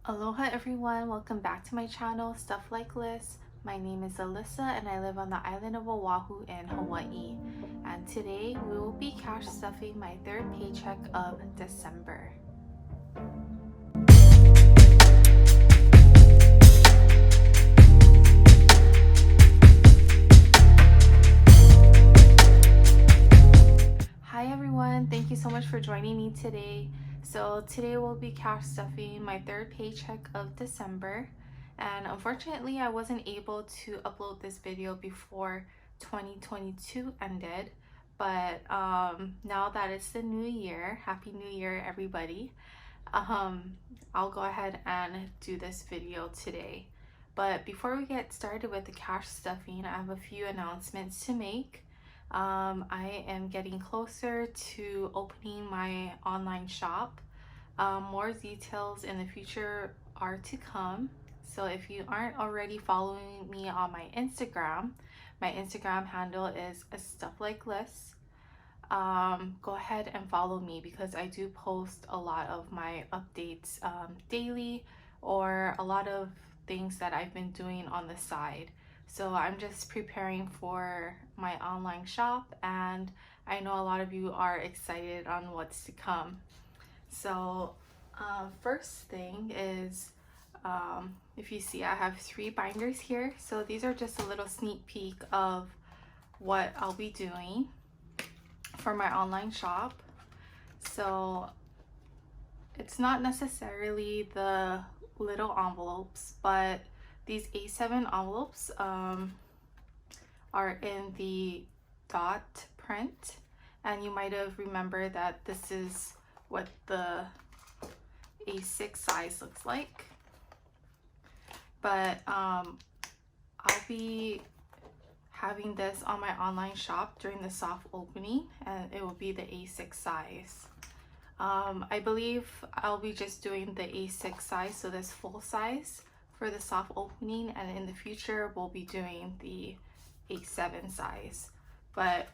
Aloha everyone, welcome back to my channel, Stuff Like Liz. My name is Alyssa and I live on the island of Oahu in Hawaii. And today we will be cash stuffing my third paycheck of December. Hi everyone, thank you so much for joining me today. So today we'll be cash stuffing my third paycheck of December, and unfortunately I wasn't able to upload this video before 2022 ended, but now that it's the new year, happy new year everybody, I'll go ahead and do this video today. But before we get started with the cash stuffing, I have a few announcements to make. I am getting closer to opening my online shop. More details in the future are to come. So if you aren't already following me on my Instagram handle is Stuff Like Liz. Go ahead and follow me because I do post a lot of my updates daily, or a lot of things that I've been doing on the side. So I'm just preparing for my online shop, and I know a lot of you are excited on what's to come. So first thing is, if you see, I have 3 binders here. So these are just a little sneak peek of what I'll be doing for my online shop. So it's not necessarily the little envelopes, but these A7 envelopes are in the dot print, and you might have remembered that this is what the A6 size looks like. But I'll be having this on my online shop during the soft opening, and it will be the A6 size. I believe I'll be just doing the A6 size, so this full size for the soft opening, and in the future we'll be doing the A7 size. But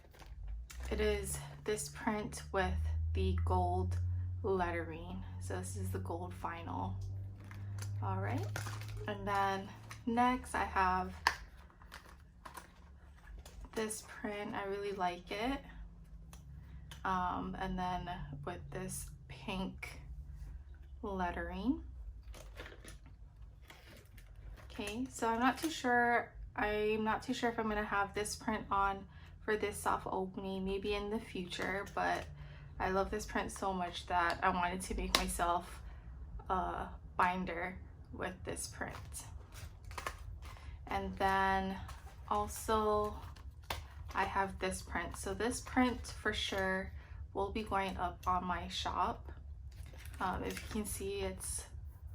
it is this print with the gold lettering, so this is the gold vinyl. All right, and then next I have this print. I really like it, and then with this pink lettering. Okay, so I'm not too sure if I'm gonna have this print on for this soft opening, maybe in the future, but I love this print so much that I wanted to make myself a binder with this print. And then also I have this print. So this print for sure will be going up on my shop. If you can see, it's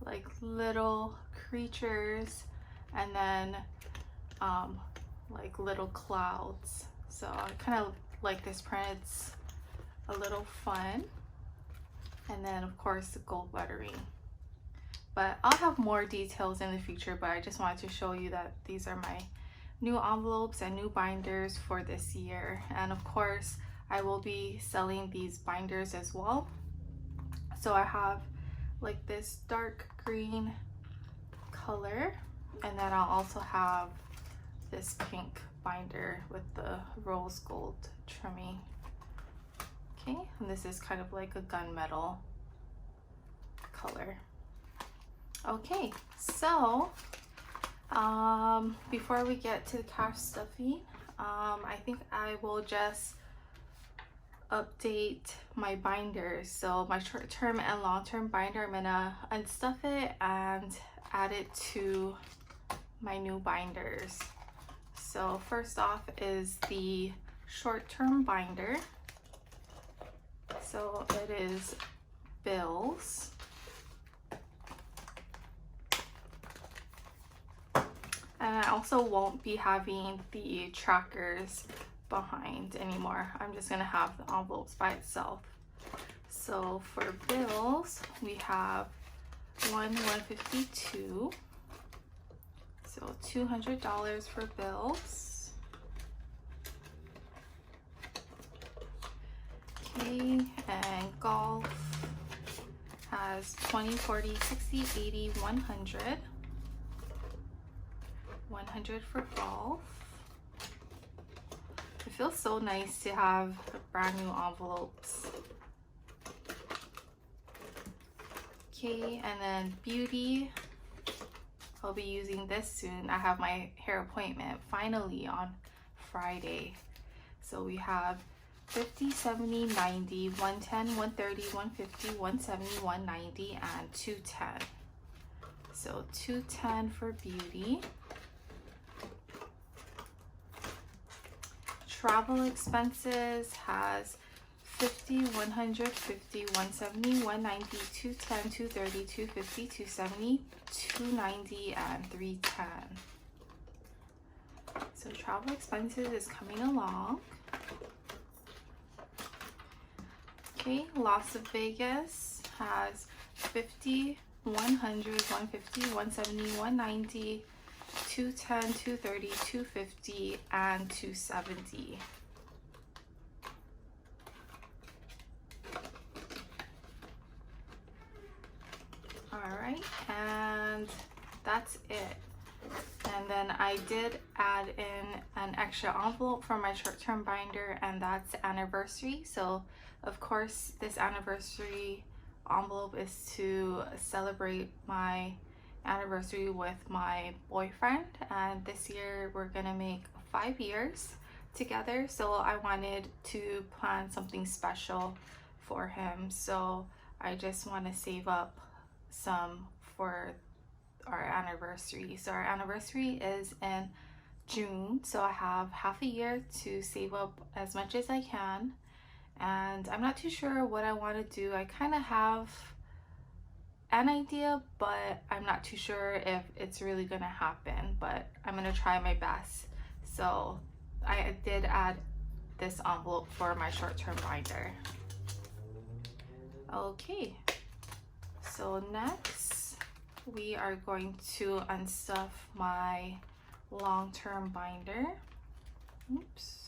like little creatures, and then like little clouds. So I kind of like this print. It's a little fun. And then of course the gold lettering. But I'll have more details in the future, but I just wanted to show you that these are my new envelopes and new binders for this year. And of course I will be selling these binders as well. So I have like this dark green color, and then I'll also have this pink binder with the rose gold trimming. Okay, and this is kind of like a gunmetal color. Okay, so before we get to the cash stuffing, I think I will just update my binders. So my short-term and long-term binder, I'm gonna unstuff it and add it to my new binders. So first off is the short-term binder. So it is bills. And I also won't be having the trackers behind anymore. I'm just gonna have the envelopes by itself. So for bills, we have 152. So $200 for bills. Okay, and golf has 20, 40, 60, 80, 100. 100 for golf. It feels so nice to have brand new envelopes. Okay, and then beauty. I'll be using this soon. I have my hair appointment finally on Friday. So we have 50, 70, 90, 110, 130, 150, 170, 190, and 210. So 210 for beauty. Travel expenses has 50, 150, 170, 190, 210, 230, 250, 270, 290, and 310. So travel expenses is coming along. Okay, Las Vegas has 50, 100, 150, 170, 190, 210, 230, 250, and 270. All right, and that's it. And then I did add in an extra envelope for my short-term binder, and that's anniversary. So of course this anniversary envelope is to celebrate my anniversary with my boyfriend, and this year we're gonna make 5 years together. So I wanted to plan something special for him, so I just want to save up some for our anniversary. So our anniversary is in June, so I have half a year to save up as much as I can, and I'm not too sure what I want to do. I kind of have an idea, but I'm not too sure if it's really gonna happen, but I'm gonna try my best. So I did add this envelope for my short-term binder. Okay, so next we are going to unstuff my long-term binder. Oops.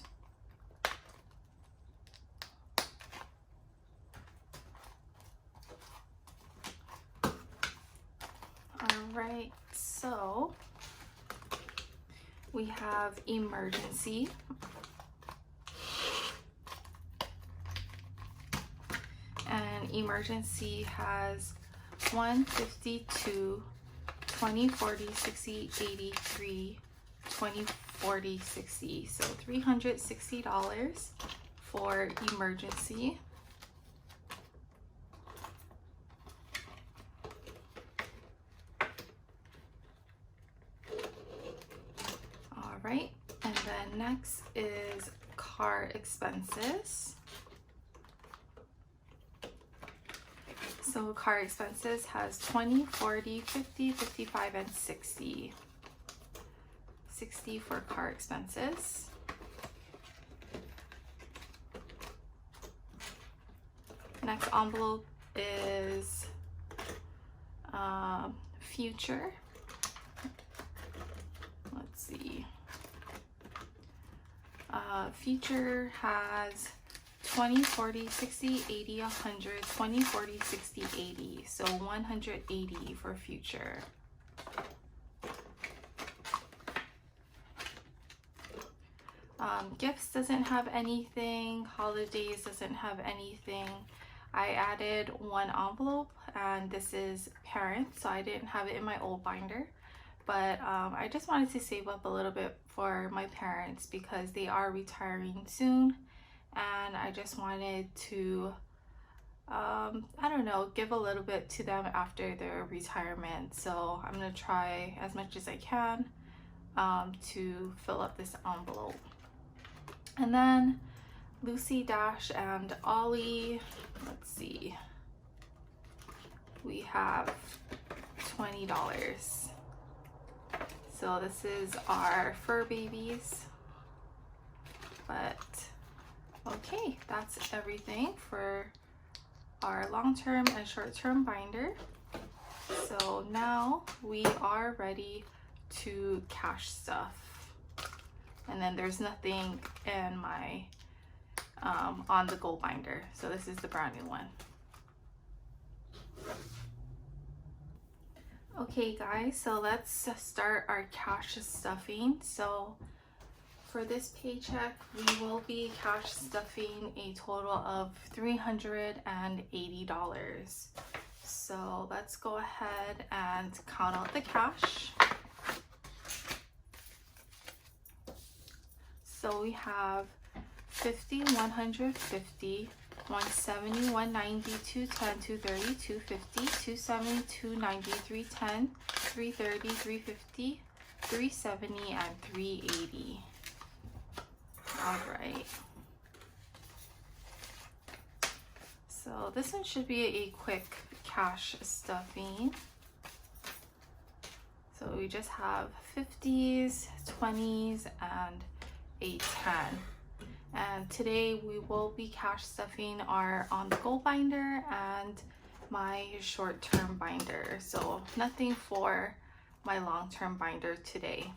Alright, so we have emergency. And emergency has 152, 20, 40, 60, 83, 20, 40, 60. So $360 for emergency. Right, and then next is car expenses. So car expenses has 20, 40, 50, 55, and 60. 60 for car expenses. Next envelope is future. Let's see. Future has 20, 40, 60, 80, 100, 20, 40, 60, 80. So 180 for future. Gifts doesn't have anything. Holidays doesn't have anything. I added one envelope, and this is parents, so I didn't have it in my old binder. But I just wanted to save up a little bit for my parents because they are retiring soon, and I just wanted to I don't know, give a little bit to them after their retirement. So I'm gonna try as much as I can to fill up this envelope. And then Lucy, Dash, and Ollie, let's see, we have $20. So this is our fur babies. But okay, that's everything for our long-term and short-term binder. So now we are ready to cash stuff. And then there's nothing in my on the gold binder. So this is the brand new one. Okay guys, so let's start our cash stuffing. So for this paycheck, we will be cash stuffing a total of $380. So let's go ahead and count out the cash. So we have 50, 150, 170, 190, 210, 230, 250, 270, 290, 310, 330, 350, 370, and 380. All right. So this one should be a quick cash stuffing. So we just have 50s, 20s, and a 10. And today we will be cash stuffing our on-the-go binder and my short-term binder. So nothing for my long-term binder today.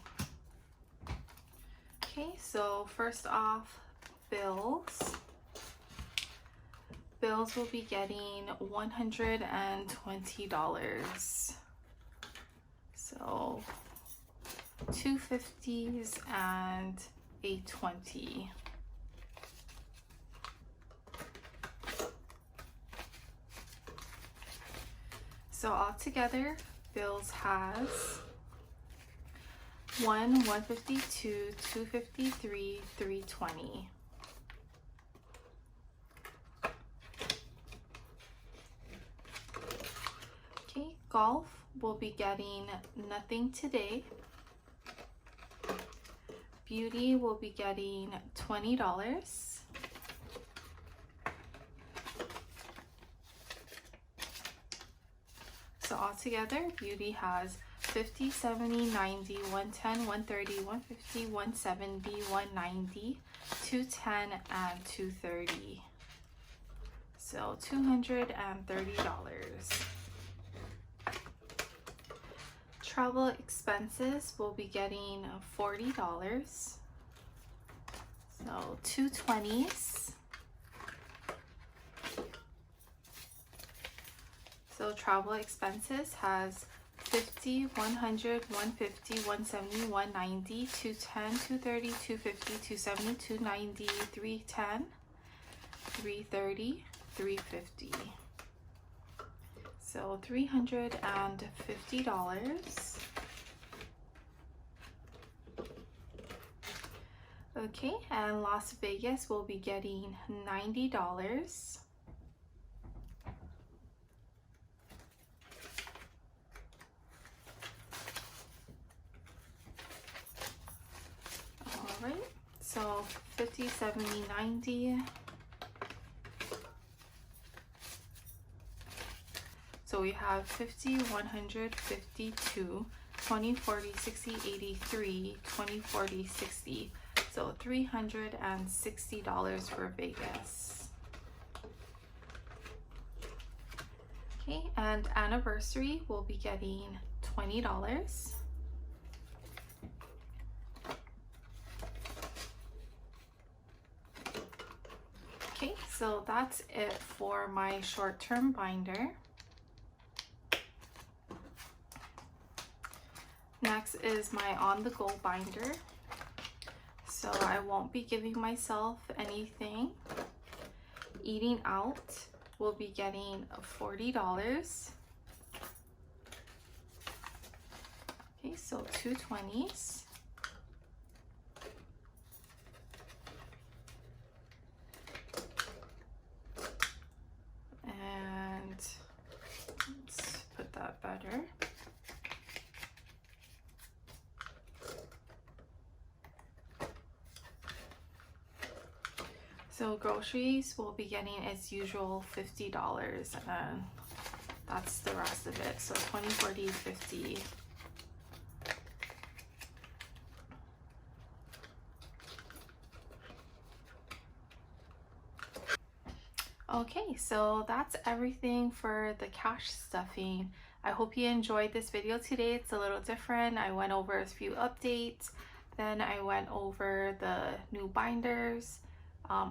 Okay, so first off, bills. Bills will be getting $120. So 250s and a 20. So altogether, bills has 152, 253, 320. Okay, golf will be getting nothing today. Beauty will be getting $20. So altogether, beauty has 50, 70, 90, 110, 130, 150, 170, 190, 210, and 230. So $230. Travel expenses will be getting $40. So 220s. So travel expenses has 50, 100, 150, 170, 190, 210, 230, 250, 270, 290, 310, 330, 350. So $350. Okay, and Las Vegas will be getting $90. All right, so 50, 70, 90. So we have 50, 100, 52, 20, 40, 60, 83, 20, 40, 60. So $360 for Vegas. Okay, and anniversary will be getting $20. Okay, so that's it for my short-term binder. Next is my on-the-go binder. So I won't be giving myself anything. Eating out will be getting $40. Okay, so 220s. And let's put that better. So groceries will be getting as usual $50, and that's the rest of it. So 20, 40, 50. Okay, so that's everything for the cash stuffing. I hope you enjoyed this video today. It's a little different. I went over a few updates, then I went over the new binders,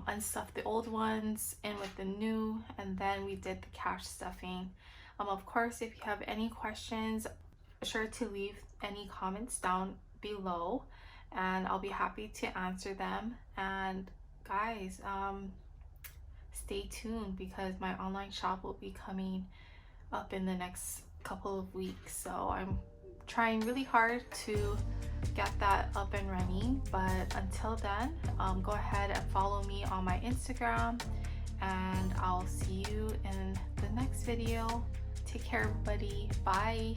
unstuffed the old ones in with the new, and then we did the cash stuffing. Of course, if you have any questions sure to leave any comments down below, and I'll be happy to answer them. And guys, stay tuned because my online shop will be coming up in the next couple of weeks. So I'm trying really hard to get that up and running. But until then, go ahead and follow me on my Instagram, and I'll see you in the next video. Take care, everybody. Bye.